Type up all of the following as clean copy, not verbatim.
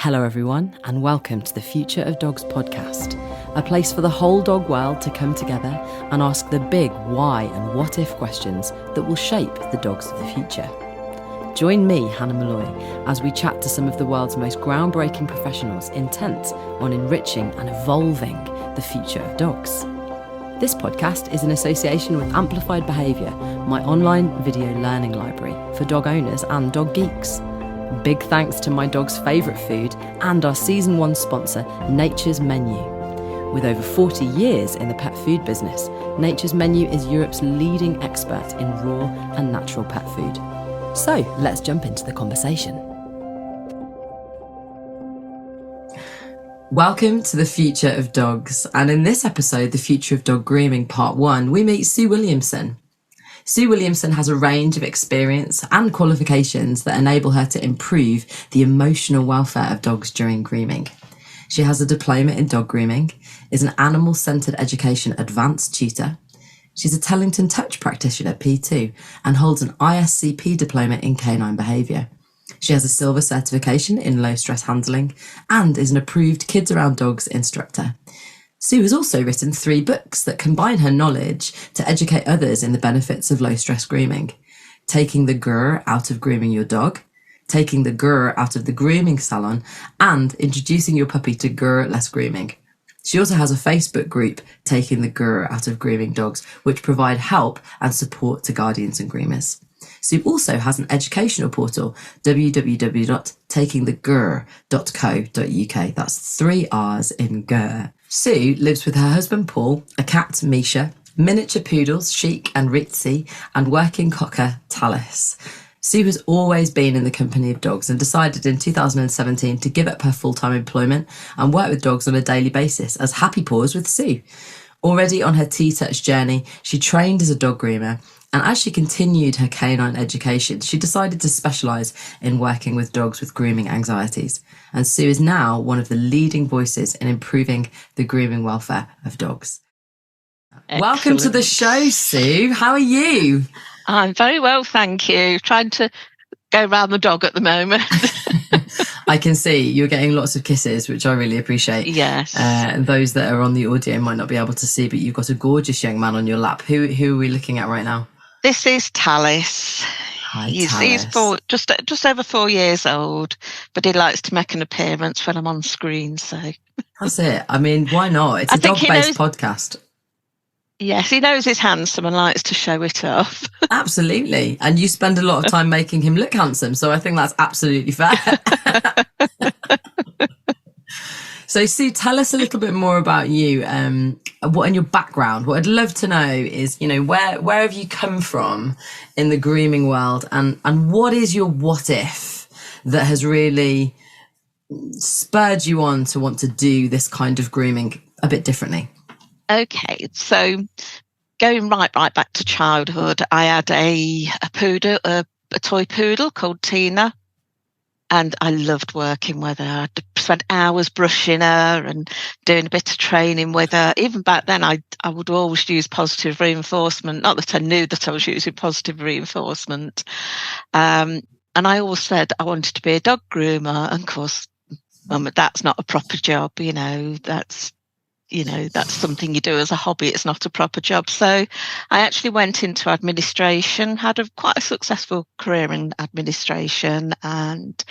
Hello everyone, and welcome to the Future of Dogs podcast, a place for the whole dog world to come together and ask the big why and what if questions that will shape the dogs of the future. Join me, Hannah Malloy, as we chat to some of the world's most groundbreaking professionals intent on enriching and evolving the future of dogs. This podcast is in association with Animal Behaviour, my online video learning library for dog owners and dog geeks. Big thanks to my dog's favourite food and our Season 1 sponsor, Nature's Menu. With over 40 years in the pet food business, Nature's Menu is Europe's leading expert in raw and natural pet food. So let's jump into the conversation. Welcome to the Future of Dogs, and in this episode, The Future of Dog Grooming Part 1, we meet Sue Williamson. Sue Williamson has a range of experience and qualifications that enable her to improve the emotional welfare of dogs during grooming. She has a diploma in dog grooming, is an animal-centred education advanced tutor. She's a Tellington Touch practitioner P2 and holds an ISCP diploma in canine behaviour. She has a silver certification in low stress handling and is an approved Kids Around Dogs instructor. Sue has also written 3 books that combine her knowledge to educate others in the benefits of low-stress grooming. Taking the grr out of grooming your dog, taking the grr out of the grooming salon, and introducing your puppy to grr-less grooming. She also has a Facebook group, Taking the Grr Out of Grooming Dogs, which provide help and support to guardians and groomers. Sue also has an educational portal, www.takingthegrr.co.uk. That's 3 R's in grr. Sue lives with her husband Paul, a cat Misha, miniature poodles Chic and Ritzy, and working cocker Tallis. Sue has always been in the company of dogs and decided in 2017 to give up her full-time employment and work with dogs on a daily basis as Happy Paws with Sue. Already on her T-Touch journey, she trained as a dog groomer, and as she continued her canine education, she decided to specialise in working with dogs with grooming anxieties. And Sue is now one of the leading voices in improving the grooming welfare of dogs. Excellent. Welcome to the show, Sue. How are you? I'm very well, thank you. Trying to go around the dog at the moment. I can see you're getting lots of kisses, which I really appreciate. Yes. Those that are on the audio might not be able to see, but you've got a gorgeous young man on your lap. Who are we looking at right now? This is Tallis. Hi, He's just over 4 years old, but he likes to make an appearance when I'm on screen. So that's it. I mean, why not? It's a dog-based podcast. Yes, he knows he's handsome and likes to show it off. Absolutely. And you spend a lot of time making him look handsome, so I think that's absolutely fair. So, Sue, tell us a little bit more about you, what in your background. What I'd love to know is, where have you come from in the grooming world, and what is your what if that has really spurred you on to want to do this kind of grooming a bit differently? Okay, so going right back to childhood, I had a poodle, a toy poodle called Tina. And I loved working with her. I'd spend hours brushing her and doing a bit of training with her. Even back then, I would always use positive reinforcement. Not that I knew that I was using positive reinforcement. And I always said I wanted to be a dog groomer. And of course, that's not a proper job. That's something you do as a hobby. It's not a proper job. So I actually went into administration, had quite a successful career in administration. And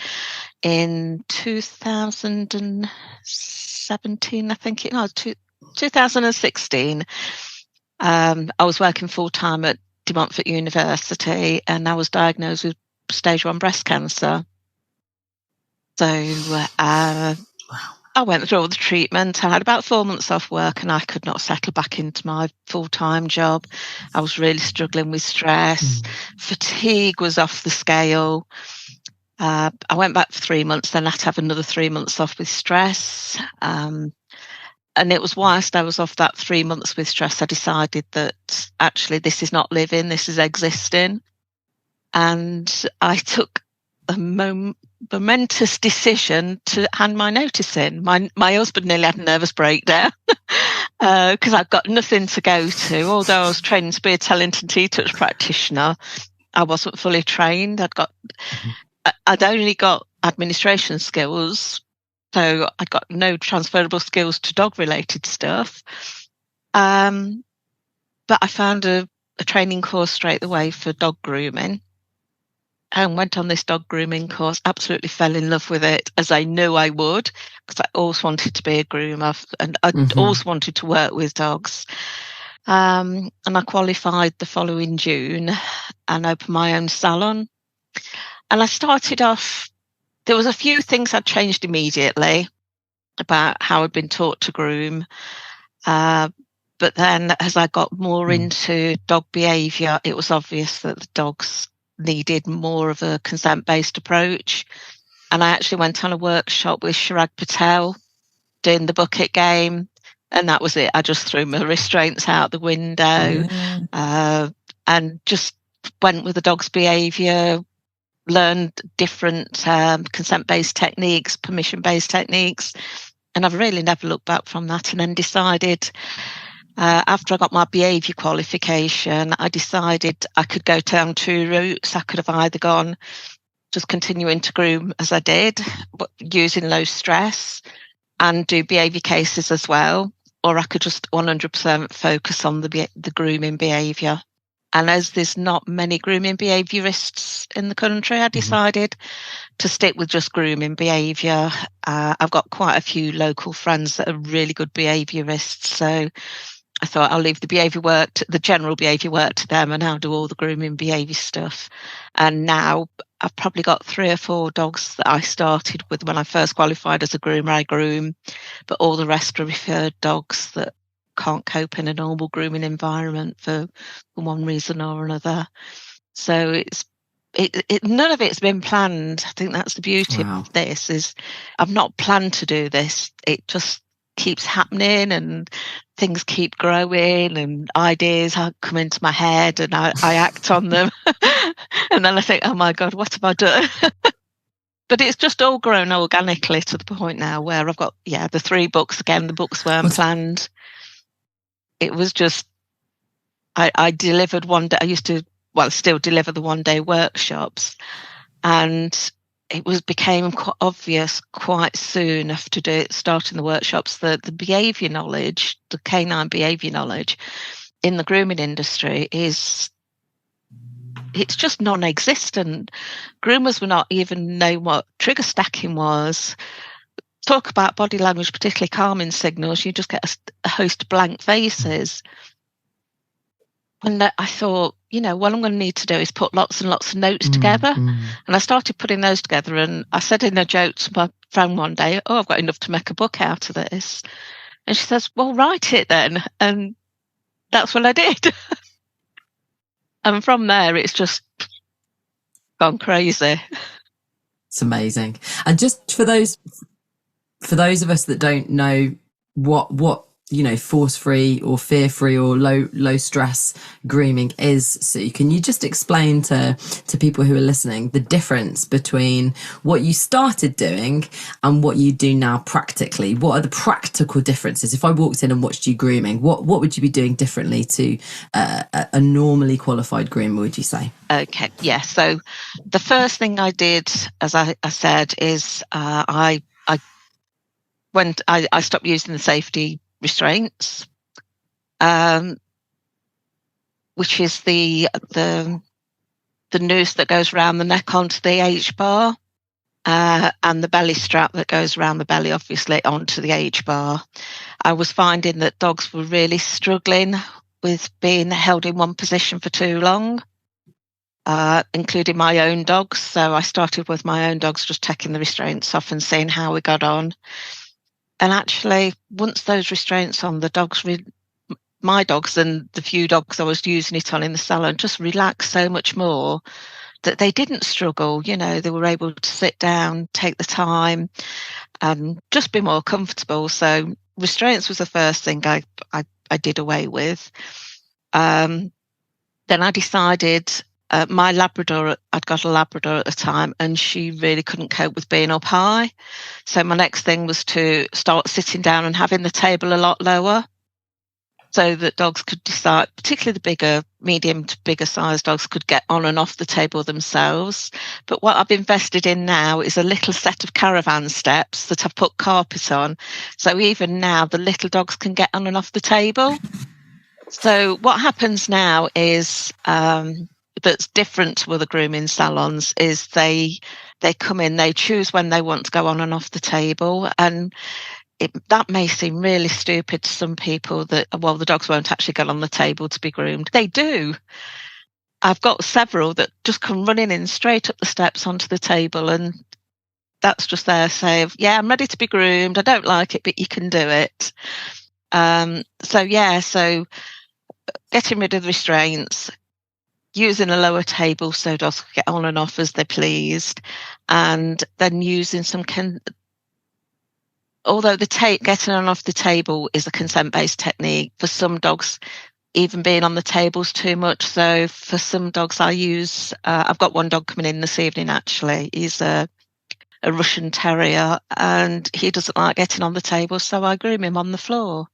in 2017, I think 2016, I was working full time at De Montfort University, and I was diagnosed with stage 1 breast cancer. So, wow. I went through all the treatment. I had about 4 months off work and I could not settle back into my full-time job. I was really struggling with stress. Fatigue was off the scale. I went back for 3 months, then I had to have another 3 months off with stress. And it was whilst I was off that 3 months with stress, I decided that actually this is not living, this is existing. And I took a momentous decision to hand my notice in. My husband nearly had a nervous breakdown because I've got nothing to go to. Although I was trained to be a Tellington T-Touch practitioner, I wasn't fully trained. I'd only got administration skills So I'd got no transferable skills to dog-related stuff. But I found a training course straight away for dog grooming and went on this dog grooming course, absolutely fell in love with it, as I knew I would, because I always wanted to be a groomer and I always wanted to work with dogs. And I qualified the following June and opened my own salon. And I started off, there was a few things I'd changed immediately about how I'd been taught to groom. But then as I got more into dog behaviour, it was obvious that the dogs needed more of a consent-based approach. And I actually went on a workshop with Chirag Patel doing the bucket game. And that was it. I just threw my restraints out the window and just went with the dog's behaviour, learned different consent-based techniques, permission-based techniques. And I've really never looked back from that, and then decided after I got my behaviour qualification, I decided I could go down two routes. I could have either gone just continuing to groom as I did, but using low stress and do behaviour cases as well, or I could just 100% focus on the grooming behaviour. And as there's not many grooming behaviourists in the country, I decided to stick with just grooming behaviour. I've got quite a few local friends that are really good behaviourists, so I thought I'll leave the behaviour work, the general behaviour work to them, and I'll do all the grooming behaviour stuff. And now I've probably got 3 or 4 dogs that I started with when I first qualified as a groomer. I groom, but all the rest are referred dogs that can't cope in a normal grooming environment for one reason or another. So none of it's been planned. I think that's the beauty of this, is I've not planned to do this. It just keeps happening and things keep growing and ideas come into my head and I act on them. And then I think, oh my God, what have I done? But it's just all grown organically to the point now where I've got, the 3 books. Again, the books weren't planned. It was just, I delivered one day. I used to, still deliver the one-day workshops, and it became quite obvious quite soon after starting the workshops that the behaviour knowledge, the canine behaviour knowledge in the grooming industry it's just non-existent. Groomers will not even know what trigger stacking was. Talk about body language, particularly calming signals, you just get a host of blank faces. And I thought, what I'm going to need to do is put lots and lots of notes together. And I started putting those together, and I said in a joke to my friend one day, oh, I've got enough to make a book out of this. And she says, well, write it then. And that's what I did. And from there, it's just gone crazy. It's amazing. And just for those of us that don't know what force-free or fear-free or low stress grooming is, Sue, can you just explain to people who are listening the difference between what you started doing and what you do now practically? What are the practical differences? If I walked in and watched you grooming, what would you be doing differently to a normally qualified groomer, would you say? Okay, yeah. So the first thing I did, as I said, is I stopped using the safety restraints, which is the noose that goes around the neck onto the H-bar, and the belly strap that goes around the belly, obviously, onto the H-bar. I was finding that dogs were really struggling with being held in one position for too long, including my own dogs. So I started with my own dogs, just taking the restraints off and seeing how we got on. And actually, once those restraints on, the dogs, my dogs and the few dogs I was using it on in the salon, just relaxed so much more that they didn't struggle. They were able to sit down, take the time, and just be more comfortable. So restraints was the first thing I did away with. Then I decided, my Labrador, I'd got a Labrador at the time, and she really couldn't cope with being up high. So my next thing was to start sitting down and having the table a lot lower. so that dogs could decide, particularly the bigger, medium to bigger size dogs, could get on and off the table themselves. But what I've invested in now is a little set of caravan steps that I've put carpet on. So even now, the little dogs can get on and off the table. So what happens now is, that's different to other grooming salons, is they come in, they choose when they want to go on and off the table, and that may seem really stupid to some people, that, well, the dogs won't actually get on the table to be groomed. They do. I've got several that just come running in straight up the steps onto the table, and that's just their say of, yeah, I'm ready to be groomed. I don't like it, but you can do it. So getting rid of the restraints, using a lower table so dogs can get on and off as they're pleased, and then using some although getting on off the table is a consent-based technique, for some dogs, even being on the table's too much. So for some dogs, I use, I've got one dog coming in this evening, actually. He's a Russian Terrier, and he doesn't like getting on the table, so I groom him on the floor.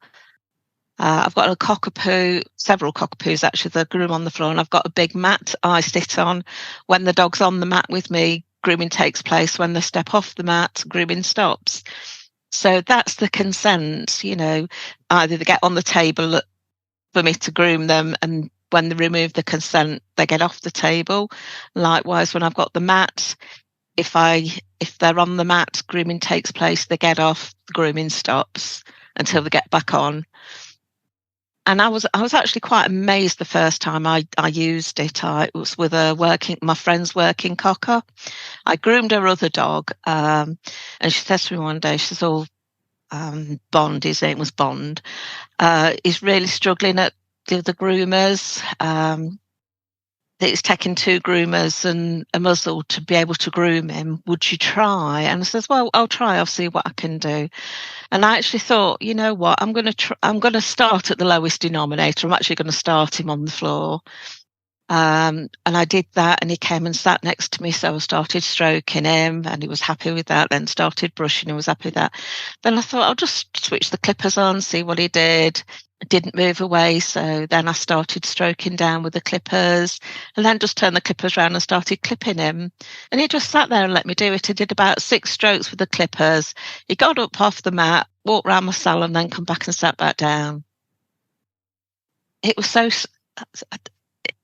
I've got a cockapoo, several cockapoos actually, that groom on the floor, and I've got a big mat I sit on. When the dog's on the mat with me, grooming takes place. When they step off the mat, grooming stops. So that's the consent, either they get on the table for me to groom them, and when they remove the consent, they get off the table. Likewise, when I've got the mat, if they're on the mat, grooming takes place, they get off, grooming stops until they get back on. And I was actually quite amazed the first time I used it. It was with my friend's working cocker. I groomed her other dog, and she says to me one day, she says, Bond, his name was Bond, is really struggling at the other groomers. It's taking 2 groomers and a muzzle to be able to groom him. Would you try? And I says, well, I'll try. I'll see what I can do. And I actually thought, you know what? I'm going to start at the lowest denominator. I'm actually going to start him on the floor. And I did that, and he came and sat next to me. So I started stroking him, and he was happy with that. Then started brushing, he was happy with that. Then I thought, I'll just switch the clippers on, see what he did. Didn't move away, so then I started stroking down with the clippers, and then just turned the clippers around and started clipping him, and he just sat there and let me do it. He did about 6 strokes with the clippers. He got up off the mat, walked around my salon, then come back and sat back down. It was so,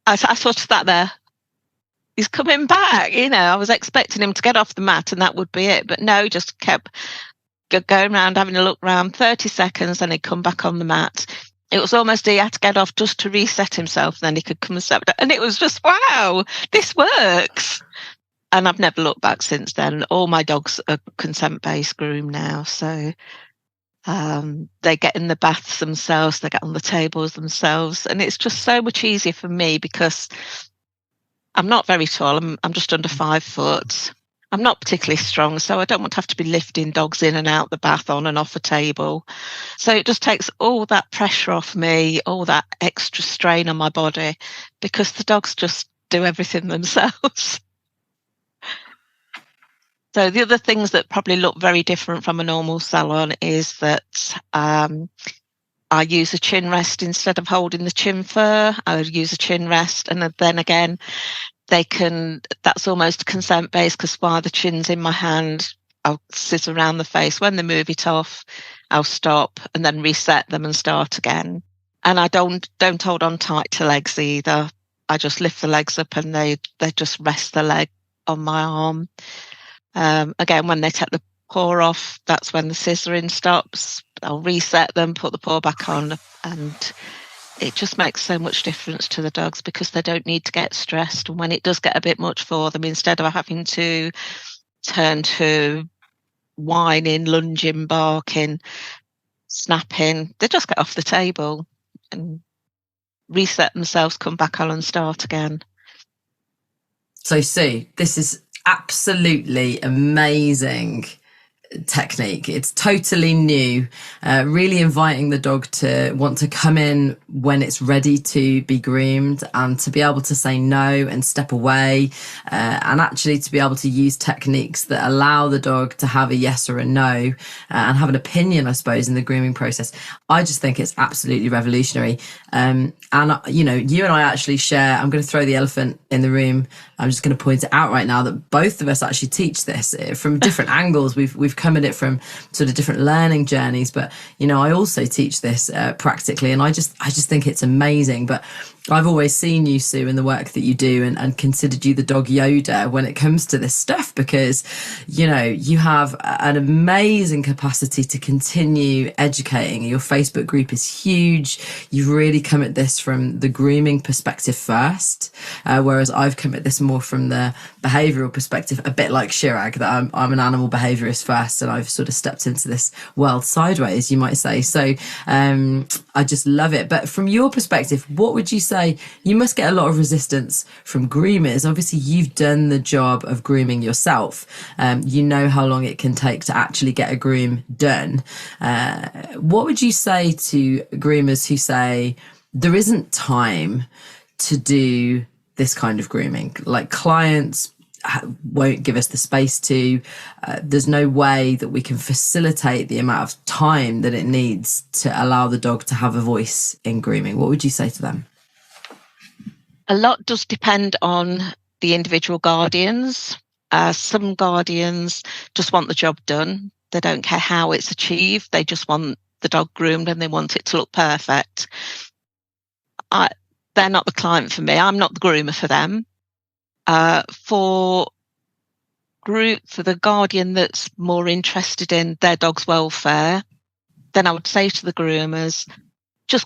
I sort of sat there, he's coming back, I was expecting him to get off the mat and that would be it, but no, he just kept going around, having a look around, 30 seconds, then he'd come back on the mat. It was almost he had to get off just to reset himself, then he could come and step down. And it was just, wow, this works. And I've never looked back since then. All my dogs are consent-based groom now. So they get in the baths themselves, they get on the tables themselves. And it's just so much easier for me because I'm not very tall. I'm just under 5 foot. I'm not particularly strong, so I don't want to have to be lifting dogs in and out the bath, on and off a table. So it just takes all that pressure off me, all that extra strain on my body, because the dogs just do everything themselves. So the other things that probably look very different from a normal salon is that I use a chin rest instead of holding the chin fur. I would use a chin rest, and then again, that's almost consent based, because while the chin's in my hand, I'll sit around the face. When they move it off, I'll stop and then reset them and start again. And I don't hold on tight to legs either. I just lift the legs up and they just rest the leg on my arm. Again, when they take the paw off, that's when the scissoring stops. I'll reset them, put the paw back on, and it just makes so much difference to the dogs because they don't need to get stressed. And when it does get a bit much for them, instead of having to turn to whining, lunging, barking, snapping, they just get off the table and reset themselves, come back on and start again. So Sue, this is absolutely amazing technique. It's totally new, really inviting the dog to want to come in when it's ready to be groomed and to be able to say no and step away, and actually to be able to use techniques that allow the dog to have a yes or a no, and have an opinion, I suppose, in the grooming process. I just think it's absolutely revolutionary. And you know, you and I actually share, I'm going to throw the elephant in the room. I'm just going to point it out right now that both of us actually teach this from different angles. We've come at it from sort of different learning journeys, but you know, I also teach this practically, and I just think it's amazing. But I've always seen you, Sue, in the work that you do, and considered you the dog Yoda when it comes to this stuff, because, you know, you have an amazing capacity to continue educating. Your Facebook group is huge. You've really come at this from the grooming perspective first, whereas I've come at this more from the behavioural perspective, a bit like Chirag, that I'm an animal behaviourist first, and I've sort of stepped into this world sideways, you might say. So I just love it. But from your perspective, what would you say? You must get a lot of resistance from groomers. Obviously, you've done the job of grooming yourself. You know how long it can take to actually get a groom done. What would you say to groomers who say there isn't time to do this kind of grooming? Like, clients won't give us the space to, there's no way that we can facilitate the amount of time that it needs to allow the dog to have a voice in grooming. What would you say to them? A lot does depend on the individual guardians. Some guardians just want the job done. They don't care how it's achieved. They just want the dog groomed and they want it to look perfect. They're not the client for me. I'm not the groomer for them. For the guardian that's more interested in their dog's welfare, then I would say to the groomers, just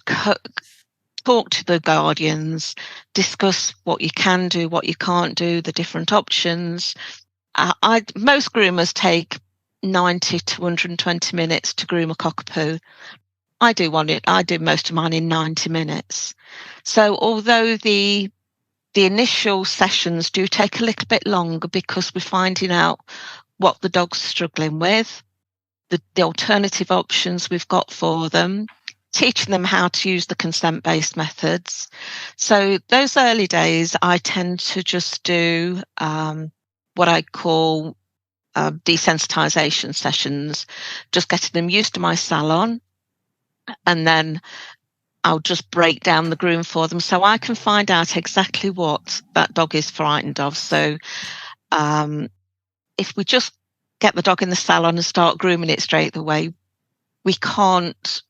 talk to the guardians, discuss what you can do, what you can't do, the different options. Most groomers take 90 to 120 minutes to groom a cockapoo. I do most of mine in 90 minutes. So although the initial sessions do take a little bit longer because we're finding out what the dog's struggling with, the alternative options we've got for them, teaching them how to use the consent-based methods. So those early days, I tend to just do what I call desensitization sessions, just getting them used to my salon, and then I'll just break down the groom for them so I can find out exactly what that dog is frightened of. So if we just get the dog in the salon and start grooming it straight away, we can't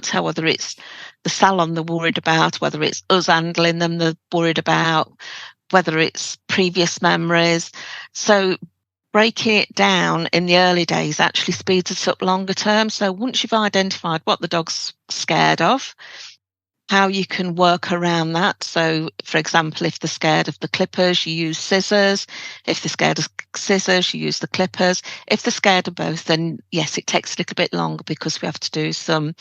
tell whether it's the salon they're worried about, whether it's us handling them they're worried about, whether it's previous memories. So breaking it down in the early days actually speeds us up longer term. So once you've identified what the dog's scared of, how you can work around that. So, for example, if they're scared of the clippers, you use scissors. If they're scared of scissors, you use the clippers. If they're scared of both, then yes, it takes a little bit longer because we have to do some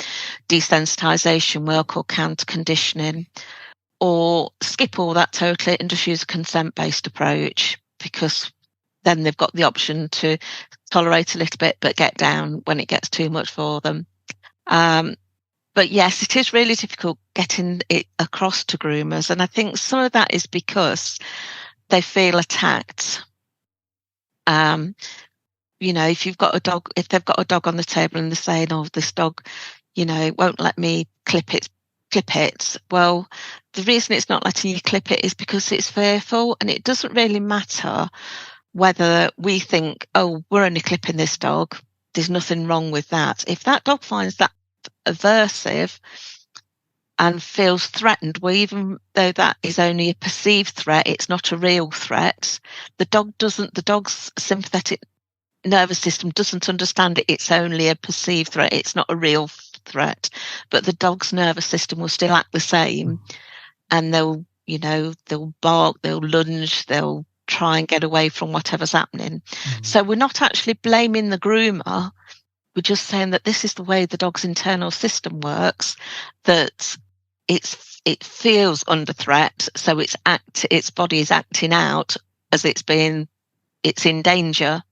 desensitization work or counter conditioning, or skip all that totally and just use a consent-based approach, because then they've got the option to tolerate a little bit but get down when it gets too much for them. But yes, it is really difficult getting it across to groomers. And I think some of that is because they feel attacked. You know, if they've got a dog on the table and they're saying, oh, this dog, you know, won't let me clip it. Well, the reason it's not letting you clip it is because it's fearful, and it doesn't really matter whether we think, oh, we're only clipping this dog. There's nothing wrong with that. If that dog finds that aversive and feels threatened, well, even though that is only a perceived threat, it's not a real threat. The dog's sympathetic nervous system doesn't understand it. It's only a perceived threat. It's not a real threat, but the dog's nervous system will still act the same, and they'll bark, they'll lunge, they'll try and get away from whatever's happening. So we're not actually blaming the groomer. We're just saying that this is the way the dog's internal system works, that it feels under threat, so its body is acting out as it's in danger.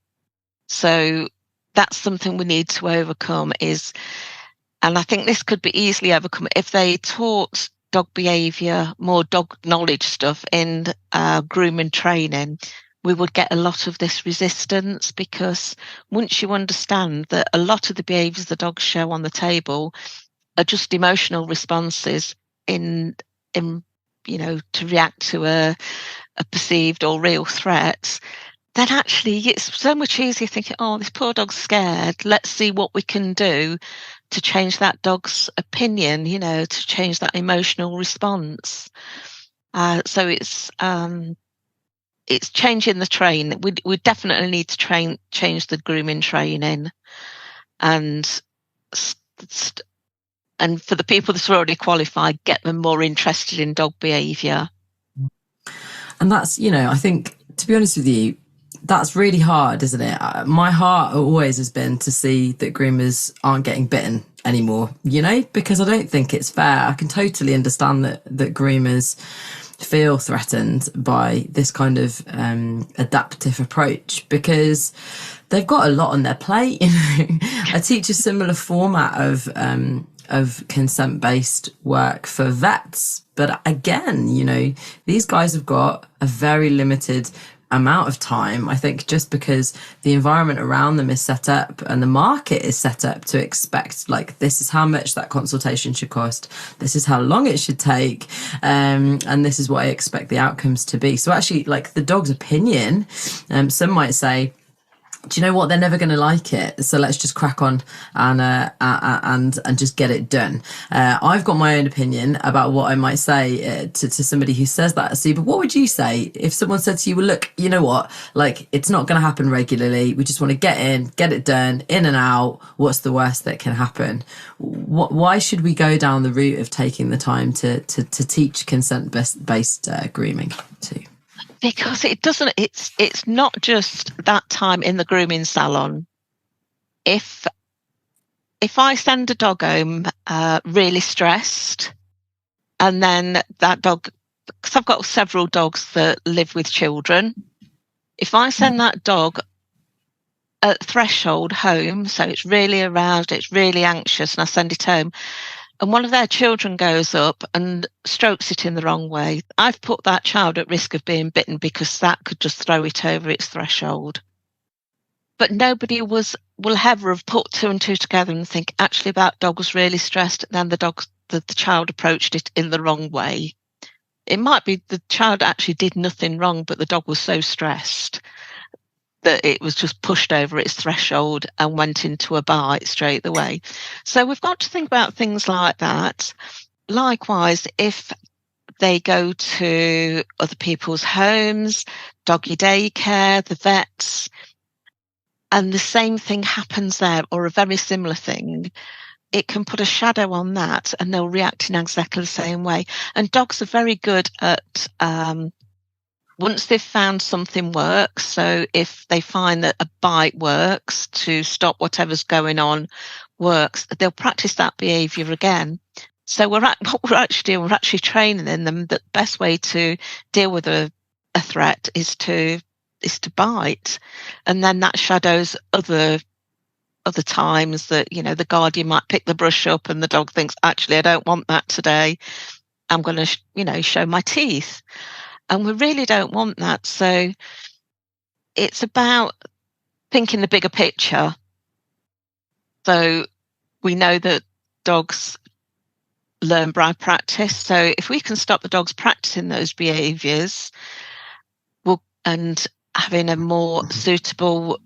So that's something we need to overcome and I think this could be easily overcome if they taught dog behaviour, more dog knowledge stuff in grooming training. We would get a lot of this resistance, because once you understand that a lot of the behaviours the dogs show on the table are just emotional responses in to react to a perceived or real threat, then actually it's so much easier thinking, oh, this poor dog's scared. Let's see what we can do to change that dog's opinion, to change that emotional response. So it's changing the train. We definitely need to change the grooming training, and for the people that are already qualified, get them more interested in dog behaviour. And that's, I think, to be honest with you, that's really hard, isn't it? My heart always has been to see that groomers aren't getting bitten anymore, because I don't think it's fair. I can totally understand that groomers feel threatened by this kind of adaptive approach, because they've got a lot on their plate. I teach a similar format of consent-based work for vets, but again, these guys have got a very limited amount of time. I think just because the environment around them is set up and the market is set up to expect, like, this is how much that consultation should cost, this is how long it should take, and this is what I expect the outcomes to be. So actually, like, the dog's opinion, some might say, do you know what, they're never going to like it, so let's just crack on and just get it done. I've got my own opinion about what I might say to somebody who says that. See, but what would you say if someone said to you, well, look, you know what, like, it's not going to happen regularly, we just want to get it done, in and out, what's the worst that can happen? Why should we go down the route of taking the time to teach consent-based grooming too? Because it's not just that time in the grooming salon. If I send a dog home really stressed, and then that dog, because I've got several dogs that live with children, if I send that dog at threshold home, so it's really aroused, it's really anxious, and I send it home, and one of their children goes up and strokes it in the wrong way, I've put that child at risk of being bitten, because that could just throw it over its threshold. But nobody will ever have put two and two together and think, actually, that dog was really stressed, and then the child approached it in the wrong way. It might be the child actually did nothing wrong, but the dog was so stressed that it was just pushed over its threshold and went into a bite straight away. So we've got to think about things like that. Likewise, if they go to other people's homes, doggy daycare, the vets, and the same thing happens there, or a very similar thing, it can put a shadow on that, and they'll react in exactly the same way. And dogs are very good at once they've found something works, so if they find that a bite works to stop whatever's going on works, they'll practice that behaviour again. So what we're actually doing, we're actually training in them that the best way to deal with a threat is to bite, and then that shadows other times that, the guardian might pick the brush up and the dog thinks, actually, I don't want that today, I'm going to show my teeth. And we really don't want that. So it's about thinking the bigger picture. So we know that dogs learn by practice. So if we can stop the dogs practicing those behaviours and having a more suitable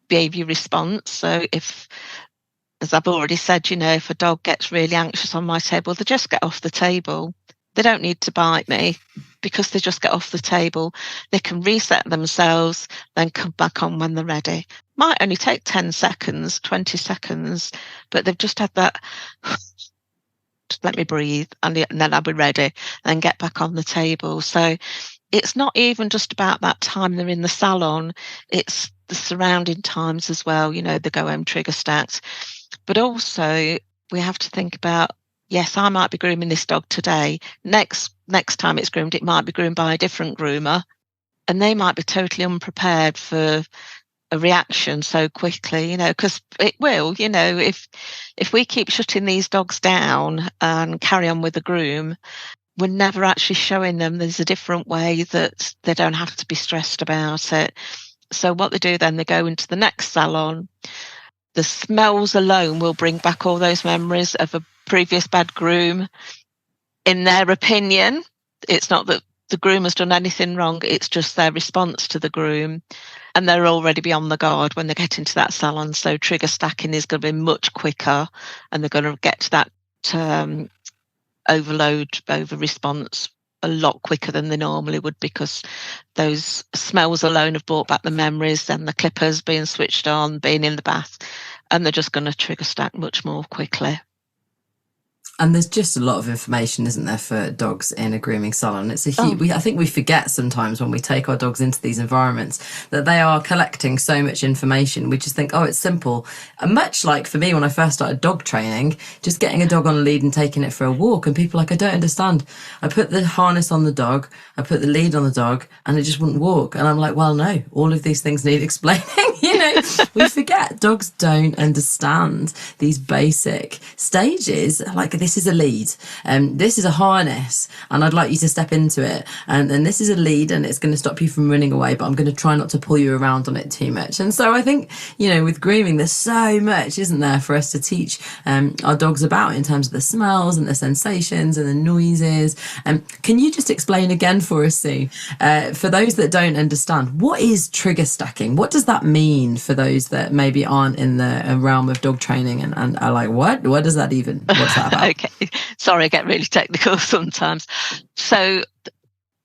behaviour response. So if, as I've already said, if a dog gets really anxious on my table, they just get off the table. They don't need to bite me, because they just get off the table. They can reset themselves, then come back on when they're ready. Might only take 10 seconds, 20 seconds, but they've just had that, just let me breathe, and then I'll be ready, and get back on the table. So it's not even just about that time they're in the salon, it's the surrounding times as well, the go home trigger stats. But also we have to think about, yes, I might be grooming this dog today. Next time it's groomed, it might be groomed by a different groomer, and they might be totally unprepared for a reaction so quickly, you know, because it will, you know, if we keep shutting these dogs down and carry on with the groom, we're never actually showing them there's a different way that they don't have to be stressed about it. So what they do then, they go into the next salon. The smells alone will bring back all those memories of a previous bad groom. In their opinion, it's not that the groom has done anything wrong, it's just their response to the groom. And they're already beyond the guard when they get into that salon. So trigger stacking is going to be much quicker, and they're going to get to that over response a lot quicker than they normally would, because those smells alone have brought back the memories, and the clippers being switched on, being in the bath, and they're just going to trigger stack much more quickly. And there's just a lot of information, isn't there, for dogs in a grooming salon? It's a huge. I think we forget sometimes when we take our dogs into these environments that they are collecting so much information. We just think, oh, it's simple. And much like for me when I first started dog training, just getting a dog on a lead and taking it for a walk, and people are like, I don't understand. I put the harness on the dog, I put the lead on the dog, and it just wouldn't walk. And I'm like, well, no, all of these things need explaining. You know, we forget dogs don't understand these basic stages. Like, this is a lead, and this is a harness, and I'd like you to step into it, and this is a lead, and it's going to stop you from running away, but I'm going to try not to pull you around on it too much. And so I think, you know, with grooming, there's so much, isn't there, for us to teach our dogs about in terms of the smells and the sensations and the noises. Can you just explain again for us, Sue, for those that don't understand, what is trigger stacking? What does that mean for those that maybe aren't in the realm of dog training and are like, what does that even, what's that about? Okay, sorry, I get really technical sometimes. So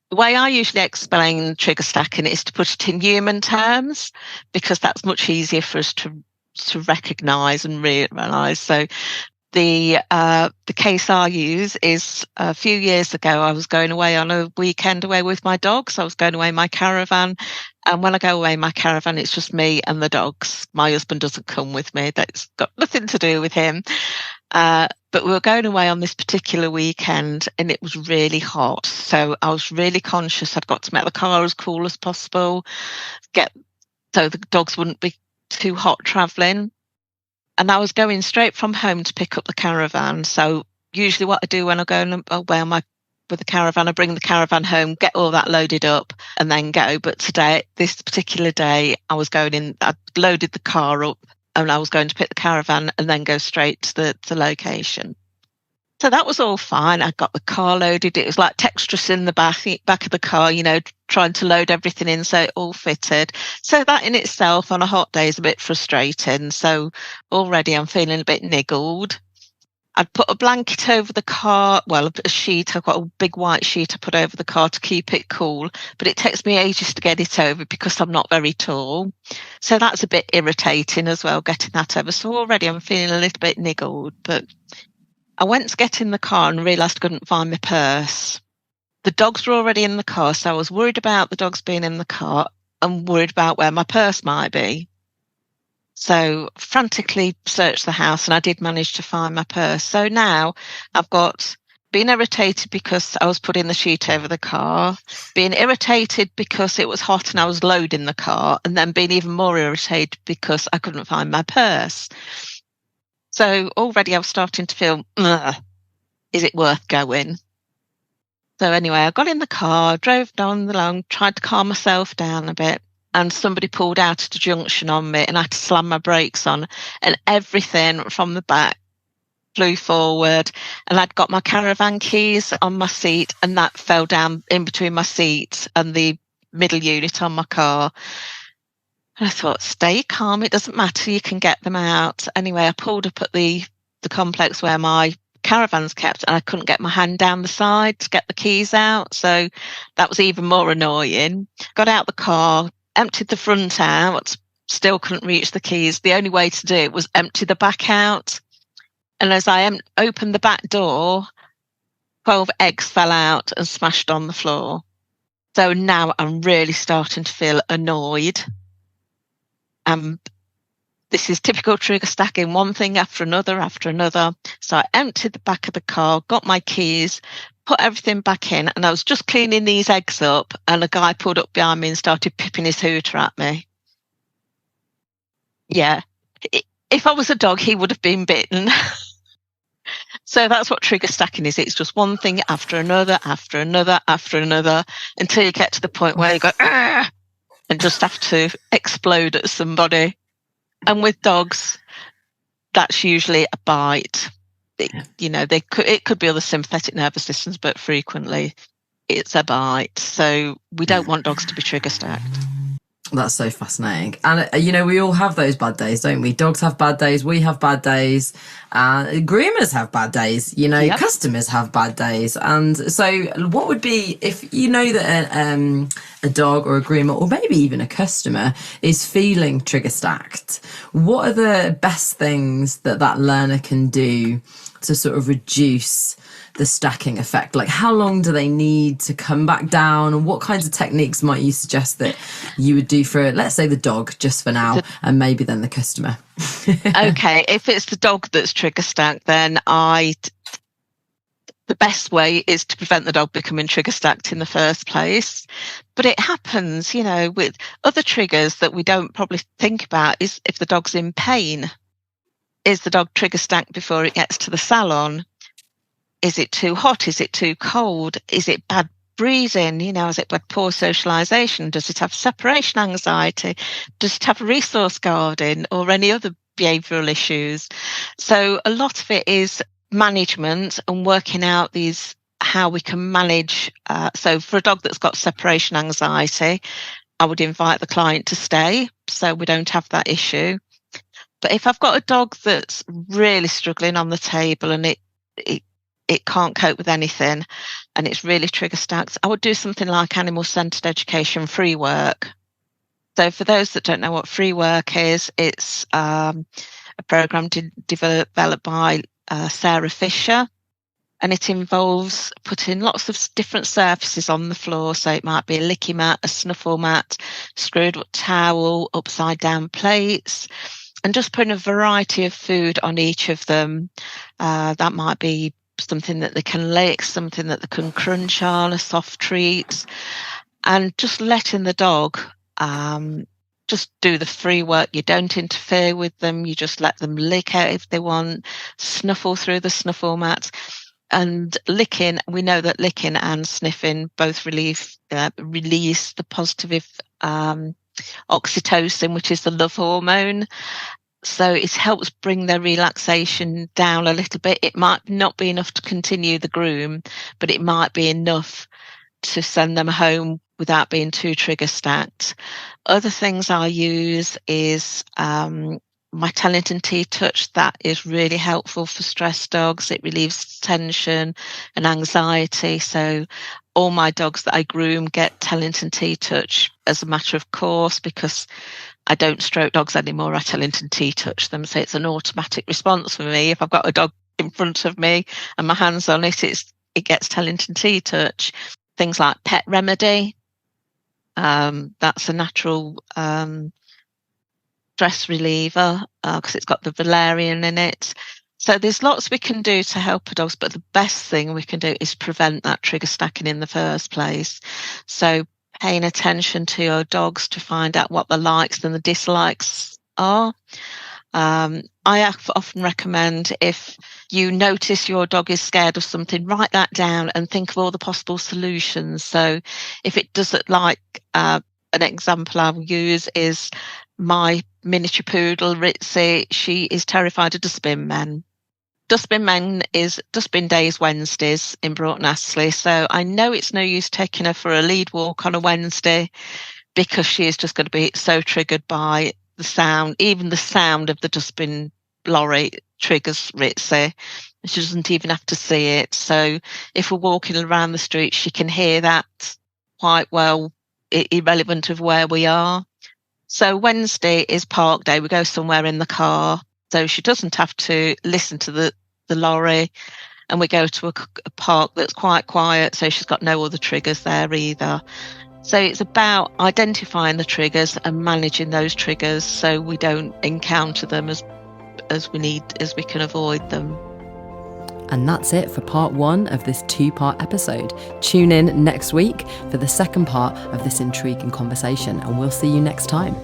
the way I usually explain trigger stacking is to put it in human terms, because that's much easier for us to recognise and realise. So the case I use is, a few years ago, I was going away on a weekend away with my dogs. I was going away in my caravan. And when I go away in my caravan, it's just me and the dogs. My husband doesn't come with me. That's got nothing to do with him. But we were going away on this particular weekend, and it was really hot. So I was really conscious. I'd got to make the car as cool as possible, so the dogs wouldn't be too hot travelling. And I was going straight from home to pick up the caravan. So usually what I do when I go away with the caravan, I bring the caravan home, get all that loaded up, and then go. But this particular day, I was going in, I loaded the car up, and I was going to pick the caravan and then go straight to the location. So that was all fine. I got the car loaded. It was like Tetris in the back of the car, you know, trying to load everything in so it all fitted. So that in itself on a hot day is a bit frustrating. So already I'm feeling a bit niggled. I'd put a blanket over the car, well, a sheet. I've got a big white sheet I put over the car to keep it cool, but it takes me ages to get it over because I'm not very tall. So that's a bit irritating as well, getting that over. So already I'm feeling a little bit niggled, but I went to get in the car and realised I couldn't find my purse. The dogs were already in the car, so I was worried about the dogs being in the car and worried about where my purse might be. So frantically searched the house, and I did manage to find my purse. So now I've been irritated because I was putting the sheet over the car, being irritated because it was hot and I was loading the car, and then being even more irritated because I couldn't find my purse. So already I was starting to feel, is it worth going? So anyway, I got in the car, drove down along, tried to calm myself down a bit, and somebody pulled out at a junction on me, and I had to slam my brakes on, and everything from the back flew forward, and I'd got my caravan keys on my seat, and that fell down in between my seat and the middle unit on my car. And I thought, stay calm, it doesn't matter, you can get them out. Anyway, I pulled up at the complex where my caravan's kept, and I couldn't get my hand down the side to get the keys out. So that was even more annoying. Got out the car, emptied the front out, still couldn't reach the keys. The only way to do it was empty the back out. And as I opened the back door, 12 eggs fell out and smashed on the floor. So now I'm really starting to feel annoyed. This is typical trigger stacking, one thing after another. So I emptied the back of the car, got my keys, put everything back in, and I was just cleaning these eggs up, and a guy pulled up behind me and started pipping his hooter at me. Yeah. If I was a dog, he would have been bitten. So that's what trigger stacking is. It's just one thing after another, after another, after another, until you get to the point where you go, "Argh!" and just have to explode at somebody. And with dogs, that's usually a bite. It could be other sympathetic nervous systems, but frequently it's a bite. So we don't want dogs to be trigger stacked. That's so fascinating. And, we all have those bad days, don't we? Dogs have bad days. We have bad days. Groomers have bad days. Yep. Customers have bad days. And so what would be, if you know that a dog or a groomer or maybe even a customer is feeling trigger stacked, what are the best things that learner can do to sort of reduce the stacking effect? Like, how long do they need to come back down, and what kinds of techniques might you suggest that you would do for, let's say, the dog just for now, and maybe then the customer? Okay, if it's the dog that's trigger stacked, then the best way is to prevent the dog becoming trigger stacked in the first place. But it happens, with other triggers that we don't probably think about, is if the dog's in pain. Is the dog trigger stacked before it gets to the salon? Is it too hot? Is it too cold? Is it bad breathing? Is it bad poor socialization? Does it have separation anxiety? Does it have resource guarding or any other behavioral issues? So a lot of it is management and working out how we can manage. So for a dog that's got separation anxiety, I would invite the client to stay so we don't have that issue. But if I've got a dog that's really struggling on the table and it can't cope with anything and it's really trigger stacked, I would do something like animal-centered education free work. So for those that don't know what free work is, it's a program developed by Sarah Fisher, and it involves putting lots of different surfaces on the floor. So it might be a licky mat, a snuffle mat, screwed up towel, upside down plates, and just putting a variety of food on each of them. That might be something that they can lick, something that they can crunch on, a soft treat, and just letting the dog just do the free work. You don't interfere with them. You just let them lick out if they want, snuffle through the snuffle mat. And licking, we know that licking and sniffing both release the positive oxytocin, which is the love hormone. So it helps bring their relaxation down a little bit. It might not be enough to continue the groom, but it might be enough to send them home without being too trigger stacked. Other things I use is my Tellington T-Touch. That is really helpful for stressed dogs. It relieves tension and anxiety. So all my dogs that I groom get Tellington T-Touch as a matter of course, because I don't stroke dogs anymore. I Tellington T-Touch them. So it's an automatic response for me. If I've got a dog in front of me and my hand's on it, it gets Tellington T-Touch. Things like Pet Remedy. That's a natural stress reliever because it's got the valerian in it. So there's lots we can do to help our dogs, but the best thing we can do is prevent that trigger stacking in the first place. So paying attention to your dogs to find out what the likes and the dislikes are. I often recommend, if you notice your dog is scared of something, write that down and think of all the possible solutions. So if it doesn't like, an example I'll use is my miniature poodle, Ritzy. She is terrified of dustbin men. Dustbin day is Wednesdays in Broughton Astley. So I know it's no use taking her for a lead walk on a Wednesday because she is just going to be so triggered by the sound. Even the sound of the dustbin lorry triggers Ritzy. She doesn't even have to see it. So if we're walking around the street, she can hear that quite well, irrelevant of where we are. So Wednesday is park day. We go somewhere in the car, so she doesn't have to listen to the lorry, and we go to a park that's quite quiet, so she's got no other triggers there either. So it's about identifying the triggers and managing those triggers so we don't encounter them as we can avoid them. And that's it for part 1 of this 2-part episode. Tune in next week for the second part of this intriguing conversation, and we'll see you next time.